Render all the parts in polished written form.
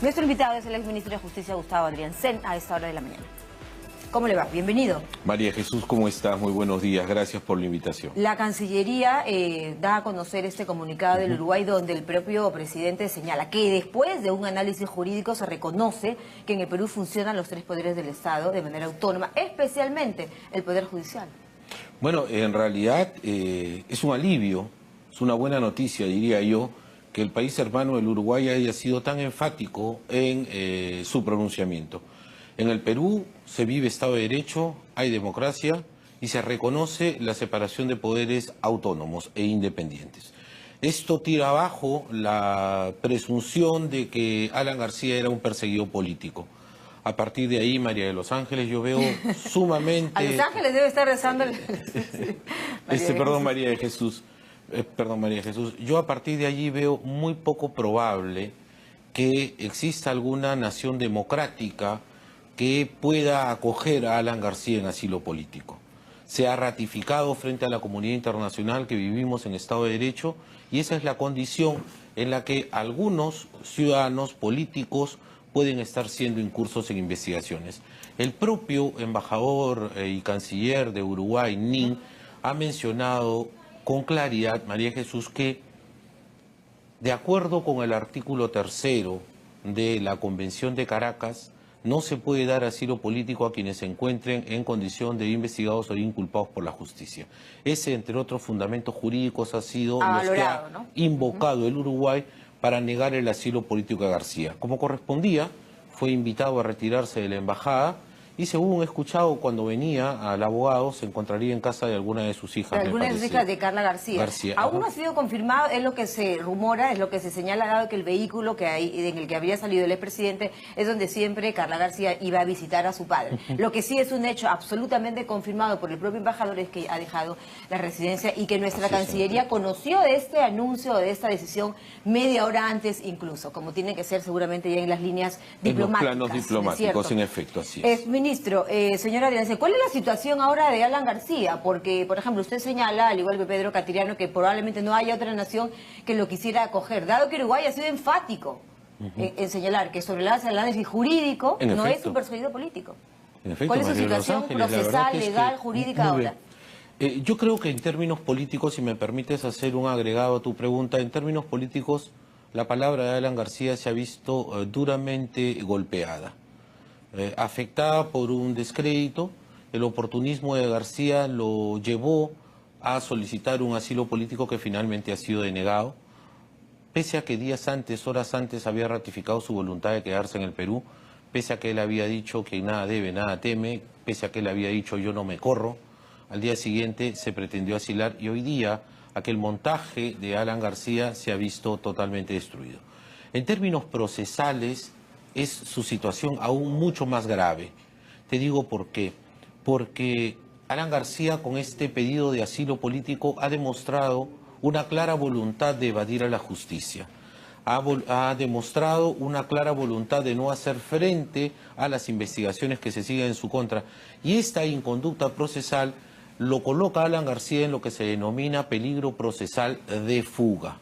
Nuestro invitado es el exministro de Justicia, Gustavo Adrián Sen, a esta hora de la mañana. ¿Cómo le va? Bienvenido. María Jesús, ¿cómo estás? Muy buenos días. Gracias por la invitación. La Cancillería da a conocer este comunicado del Uruguay donde el propio presidente señala que después de un análisis jurídico se reconoce que en el Perú funcionan los tres poderes del Estado de manera autónoma, especialmente el Poder Judicial. Bueno, en realidad es un alivio, es una buena noticia, diría yo, que el país hermano del Uruguay haya sido tan enfático en su pronunciamiento. En el Perú se vive Estado de Derecho, hay democracia y se reconoce la separación de poderes autónomos e independientes. Esto tira abajo la presunción de que Alan García era un perseguido político. A partir de ahí, María de los Ángeles, yo veo sumamente... A Los Ángeles debe estar rezando... María de Jesús. María de Jesús. Yo a partir de allí veo muy poco probable que exista alguna nación democrática que pueda acoger a Alan García en asilo político. Se ha ratificado frente a la comunidad internacional que vivimos en Estado de Derecho y esa es la condición en la que algunos ciudadanos políticos pueden estar siendo incursos en investigaciones. El propio embajador y canciller de Uruguay, Nin, ha mencionado con claridad, María Jesús, que de acuerdo con el artículo 3º de la Convención de Caracas, no se puede dar asilo político a quienes se encuentren en condición de investigados o inculpados por la justicia. Ese, entre otros fundamentos jurídicos, ha sido los que ha invocado el Uruguay para negar el asilo político a García. Como correspondía, fue invitado a retirarse de la embajada y según he escuchado, cuando venía al abogado se encontraría en casa de alguna de sus hijas. De alguna de sus hijas de Carla García. Aún no ha sido confirmado, es lo que se rumora, es lo que se señala, dado que el vehículo en el que habría salido el expresidente es donde siempre Carla García iba a visitar a su padre. Lo que sí es un hecho absolutamente confirmado por el propio embajador es que ha dejado la residencia y que nuestra Cancillería conoció de este anuncio, de esta decisión, media hora antes incluso, como tiene que ser seguramente ya en las líneas diplomáticas. En los planos diplomáticos, en efecto, así es. Ministro, señora Adrián, ¿cuál es la situación ahora de Alan García? Porque, por ejemplo, usted señala, al igual que Pedro Catiriano, que probablemente no haya otra nación que lo quisiera acoger, dado que Uruguay ha sido enfático en señalar que sobre el análisis jurídico no es un perseguido político. ¿Cuál es su situación procesal, legal, jurídica ahora? Yo creo que en términos políticos, si me permites hacer un agregado a tu pregunta, en términos políticos, la palabra de Alan García se ha visto duramente golpeada. Afectada por un descrédito, el oportunismo de García lo llevó a solicitar un asilo político que finalmente ha sido denegado, pese a que días antes, horas antes, había ratificado su voluntad de quedarse en el Perú, pese a que él había dicho que nada debe, nada teme, pese a que él había dicho yo no me corro. Al día siguiente se pretendió asilar y hoy día aquel montaje de Alan García se ha visto totalmente destruido. En términos procesales, es su situación aún mucho más grave. Te digo por qué. Porque Alan García, con este pedido de asilo político, ha demostrado una clara voluntad de evadir a la justicia. Ha demostrado una clara voluntad de no hacer frente a las investigaciones que se siguen en su contra. Y esta inconducta procesal lo coloca a Alan García en lo que se denomina peligro procesal de fuga.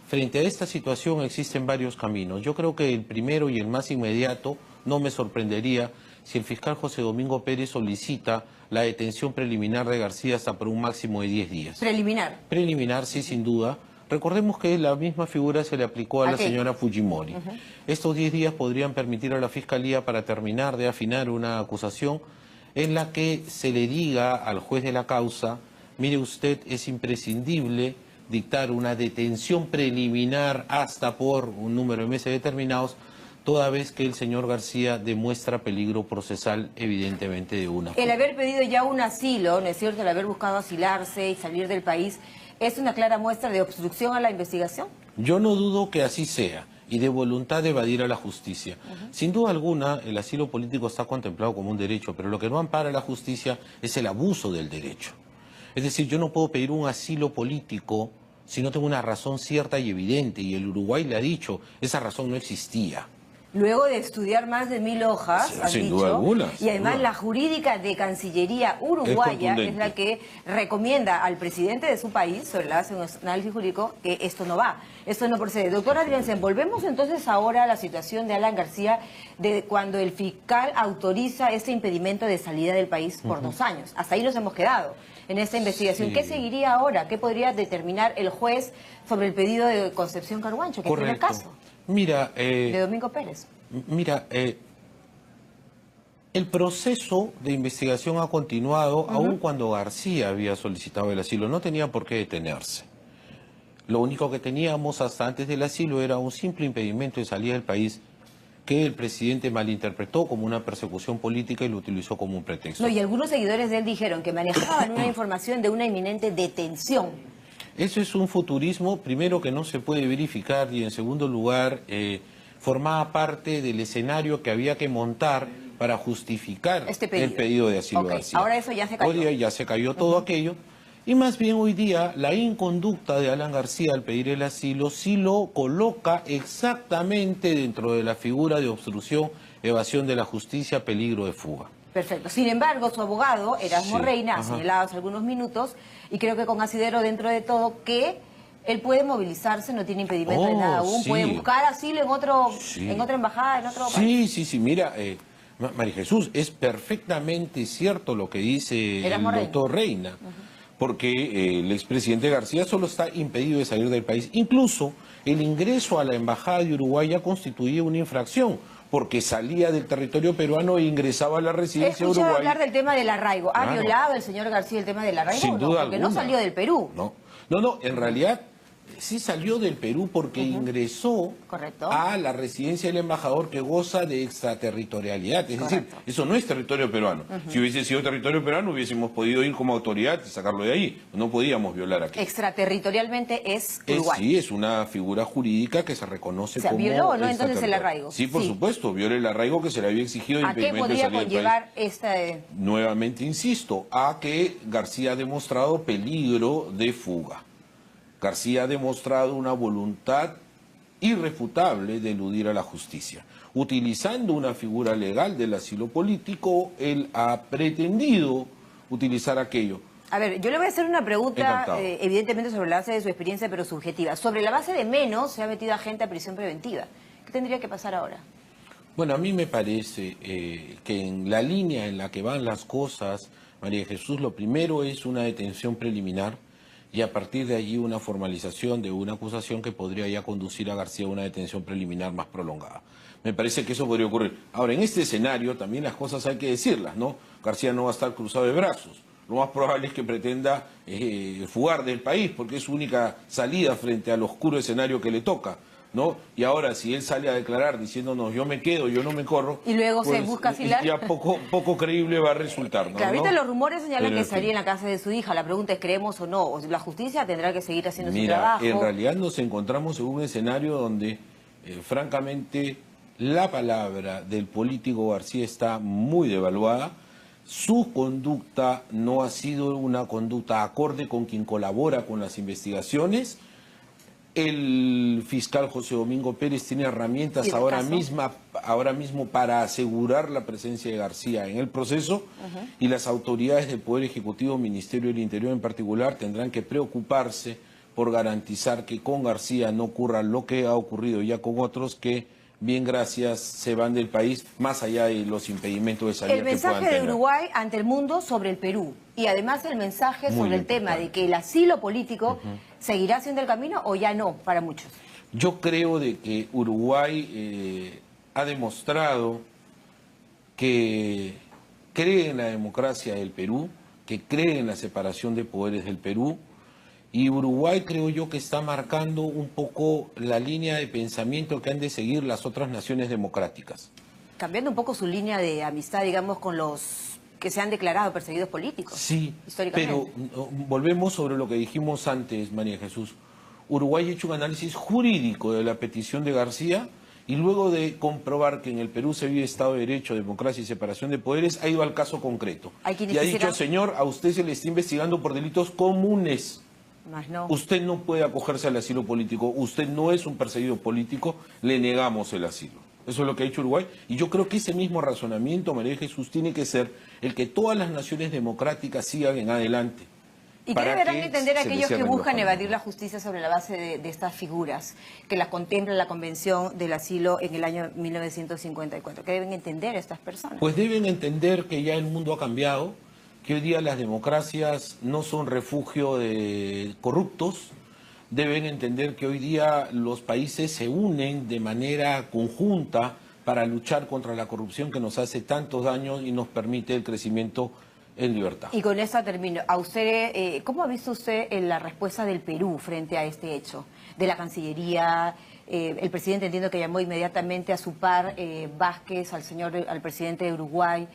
Frente a esta situación existen varios caminos. Yo creo que el primero y el más inmediato, no me sorprendería si el fiscal José Domingo Pérez solicita la detención preliminar de García hasta por un máximo de 10 días. ¿Preliminar? Preliminar, sí, sin duda. Recordemos que la misma figura se le aplicó a la señora Fujimori. Estos 10 días podrían permitir a la Fiscalía para terminar de afinar una acusación en la que se le diga al juez de la causa, mire usted, es imprescindible dictar una detención preliminar hasta por un número de meses determinados, toda vez que el señor García demuestra peligro procesal evidentemente de una forma. El haber pedido ya un asilo, ¿no es cierto?, el haber buscado asilarse y salir del país, ¿es una clara muestra de obstrucción a la investigación? Yo no dudo que así sea, y de voluntad de evadir a la justicia. Sin duda alguna, el asilo político está contemplado como un derecho, pero lo que no ampara a la justicia es el abuso del derecho. Es decir, yo no puedo pedir un asilo político si no tengo una razón cierta y evidente, y el Uruguay le ha dicho, esa razón no existía. luego de estudiar más de 1000 hojas, Sí, han sin dicho, duda alguna, y sin además duda. la jurídica de Cancillería uruguaya es la que recomienda al presidente de su país, sobre la base de un análisis jurídico, que esto no va, esto no procede. Doctora Adriansen, volvemos entonces ahora a la situación de Alan García, de cuando el fiscal autoriza este impedimento de salida del país por 2 años. Hasta ahí nos hemos quedado en esta investigación. Sí. ¿Qué seguiría ahora? ¿Qué podría determinar el juez sobre el pedido de Concepción Carhuancho, que fue el caso Mira, de Domingo Pérez? Mira, el proceso de investigación ha continuado aun cuando García había solicitado el asilo. No tenía por qué detenerse. Lo único que teníamos hasta antes del asilo era un simple impedimento de salida del país que el presidente malinterpretó como una persecución política y lo utilizó como un pretexto. No, y algunos seguidores de él dijeron que manejaban una información de una inminente detención. Eso es un futurismo, primero, que no se puede verificar, y en segundo lugar, formaba parte del escenario que había que montar para justificar el pedido de asilo García. Ahora eso ya se cayó. Hoy día ya se cayó todo aquello, y más bien hoy día la inconducta de Alan García al pedir el asilo sí lo coloca exactamente dentro de la figura de obstrucción, evasión de la justicia, peligro de fuga. Perfecto. Sin embargo, su abogado, Erasmo Reina, ha señalado hace algunos minutos, y creo que con asidero dentro de todo, que él puede movilizarse, no tiene impedimento de nada aún, puede buscar asilo en otra embajada, en otro país. Sí, mira, María Jesús, es perfectamente cierto lo que dice el doctor Reina, porque el expresidente García solo está impedido de salir del país. Incluso el ingreso a la embajada de Uruguay ya constituía una infracción, porque salía del territorio peruano e ingresaba a la residencia de Uruguay. Hablar del tema del arraigo. ¿Ha violado el señor García el tema del arraigo? Sin duda porque alguna. no salió del Perú. No, en realidad sí salió del Perú porque ingresó a la residencia del embajador, que goza de extraterritorialidad. Es decir, eso no es territorio peruano. Si hubiese sido territorio peruano hubiésemos podido ir como autoridad y sacarlo de ahí. No podíamos violar aquí. Extraterritorialmente es Uruguay. Sí, es una figura jurídica que se reconoce como violó, ¿no? Entonces el arraigo. Sí, por supuesto, viola el arraigo que se le había exigido de impedimento de salida del país. ¿A qué podría conllevar esta...? Nuevamente insisto, a que García ha demostrado peligro de fuga. García ha demostrado una voluntad irrefutable de eludir a la justicia. Utilizando una figura legal del asilo político, él ha pretendido utilizar aquello. A ver, yo le voy a hacer una pregunta, evidentemente sobre la base de su experiencia, pero subjetiva. Sobre la base de menos se ha metido a gente a prisión preventiva. ¿Qué tendría que pasar ahora? Bueno, a mí me parece que en la línea en la que van las cosas, María Jesús, lo primero es una detención preliminar, y a partir de allí una formalización de una acusación que podría ya conducir a García a una detención preliminar más prolongada. Me parece que eso podría ocurrir. Ahora, en este escenario también las cosas hay que decirlas, ¿no? García no va a estar cruzado de brazos. Lo más probable es que pretenda fugar del país, porque es su única salida frente al oscuro escenario que le toca, ¿no? Y ahora, si él sale a declarar diciéndonos yo me quedo, yo no me corro, y luego pues, se busca asilar, ya poco creíble va a resultar, ¿no? Claro, ahorita los rumores señalan que estaría en la casa de su hija. La pregunta es, ¿creemos o no? La justicia tendrá que seguir haciendo su trabajo. En realidad nos encontramos en un escenario donde, francamente, la palabra del político García está muy devaluada. Su conducta no ha sido una conducta acorde con quien colabora con las investigaciones. El fiscal José Domingo Pérez tiene herramientas ahora mismo para asegurar la presencia de García en el proceso, y las autoridades del Poder Ejecutivo, Ministerio del Interior en particular, tendrán que preocuparse por garantizar que con García no ocurra lo que ha ocurrido ya con otros, que bien gracias se van del país, más allá de los impedimentos de salida que puedan tener. El mensaje de Uruguay ante el mundo sobre el Perú, y además el mensaje sobre el tema de que el asilo político seguirá siendo el camino o ya no para muchos. Yo creo de que Uruguay ha demostrado que cree en la democracia del Perú, que cree en la separación de poderes del Perú, y Uruguay creo yo que está marcando un poco la línea de pensamiento que han de seguir las otras naciones democráticas. Cambiando un poco su línea de amistad, digamos, con los que se han declarado perseguidos políticos. Sí, históricamente. pero volvemos sobre lo que dijimos antes, María Jesús. Uruguay ha hecho un análisis jurídico de la petición de García, y luego de comprobar que en el Perú se vive Estado de Derecho, democracia y separación de poderes, ha ido al caso concreto. Y ha dicho, señor, a usted se le está investigando por delitos comunes. No. Usted no puede acogerse al asilo político, usted no es un perseguido político, le negamos el asilo. Eso es lo que ha hecho Uruguay. Y yo creo que ese mismo razonamiento, María de Jesús, tiene que ser el que todas las naciones democráticas sigan en adelante. ¿Y qué deberán entender aquellos que buscan evadir la justicia sobre la base de estas figuras, que las contempla la Convención del Asilo en el año 1954? ¿Qué deben entender estas personas? Pues deben entender que ya el mundo ha cambiado, que hoy día las democracias no son refugio de corruptos. Deben entender que hoy día los países se unen de manera conjunta para luchar contra la corrupción que nos hace tantos daños y nos permite el crecimiento en libertad. Y con eso termino. A usted, ¿cómo ha visto usted la respuesta del Perú frente a este hecho? De la Cancillería, el presidente entiendo que llamó inmediatamente a su par Vázquez, al presidente de Uruguay.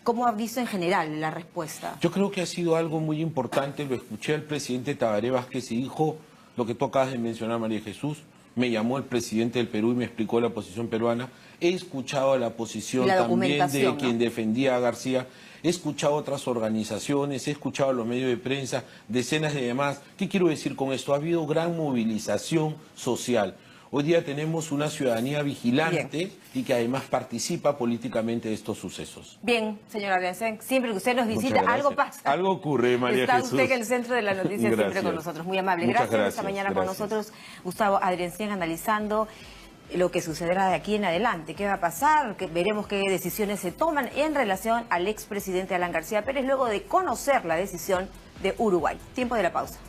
¿Cómo ha visto en general la respuesta? Yo creo que ha sido algo muy importante. Lo escuché al presidente Tabaré Vázquez y dijo lo que tú acabas de mencionar, María Jesús. Me llamó el presidente del Perú y me explicó la posición peruana. He escuchado la posición también de quien defendía a García. He escuchado otras organizaciones, he escuchado los medios de prensa, decenas de demás. ¿Qué quiero decir con esto? Ha habido gran movilización social. Hoy día tenemos una ciudadanía vigilante y que además participa políticamente de estos sucesos. Bien, señora Adriancén, siempre que usted nos visita, algo pasa. Algo ocurre, María Jesús. Está usted en el centro de la noticia siempre con nosotros. Muy amable. Gracias esta mañana con nosotros, Gustavo Adriancén, analizando lo que sucederá de aquí en adelante. ¿Qué va a pasar? Veremos qué decisiones se toman en relación al expresidente Alan García Pérez luego de conocer la decisión de Uruguay. Tiempo de la pausa.